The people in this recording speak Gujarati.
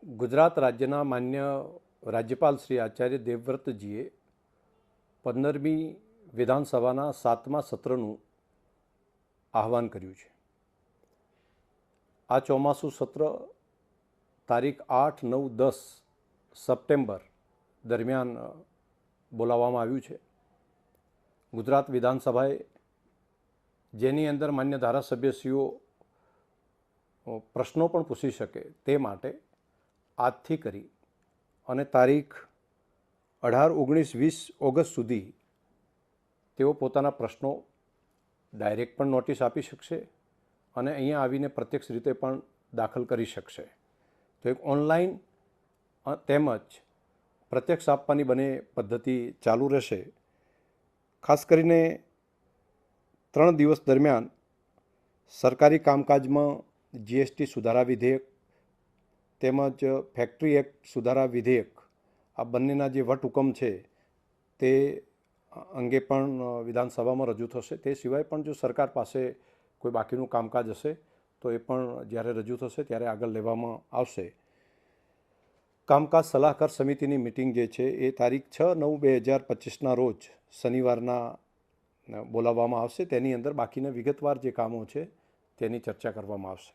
ગુજરાત રાજ્યના માન્ય રાજ્યપાલ શ્રી આચાર્ય દેવવ્રતજીએ 15મી વિધાનસભાના 7મા સત્રનું આહવાન કર્યું છે. આ ચોમાસું સત્ર તારીખ 8, 9, 10 સપ્ટેમ્બર દરમિયાન બોલાવવામાં આવ્યું છે. ગુજરાત વિધાનસભાએ જેની અંદર માન્ય ધારાસભ્યશ્રીઓ પ્રશ્નો પણ પૂછી શકે તે માટે આજથી કરી અને તારીખ 18, 19, 20 ઓગસ્ટ સુધી તેઓ પોતાના પ્રશ્નો ડાયરેક્ટ પણ નોટિસ આપી શકશે અને અહીંયા આવીને પ્રત્યક્ષ રીતે પણ દાખલ કરી શકશે. તો એક ઓનલાઈન તેમજ પ્રત્યક્ષ આપવાની બંને પદ્ધતિ ચાલુ રહેશે. ખાસ કરીને 3 દિવસ દરમિયાન સરકારી કામકાજમાં જીએસટી સુધારા વિધેયક તેમજ ફેક્ટરી એક્ટ સુધારા વિધેયક આ બંનેના જે વટહુકમ છે તે અંગે પણ વિધાનસભામાં રજૂ થશે. તે સિવાય પણ જો સરકાર પાસે કોઈ બાકીનું કામકાજ હશે તો એ પણ જ્યારે રજૂ થશે ત્યારે આગળ લેવામાં આવશે. કામકાજ સલાહકાર સમિતિની મિટિંગ જે છે એ તારીખ 6, 9, 2025ના રોજ શનિવારના બોલાવવામાં આવશે. તેની અંદર બાકીના વિગતવાર જે કામો છે તેની ચર્ચા કરવામાં આવશે.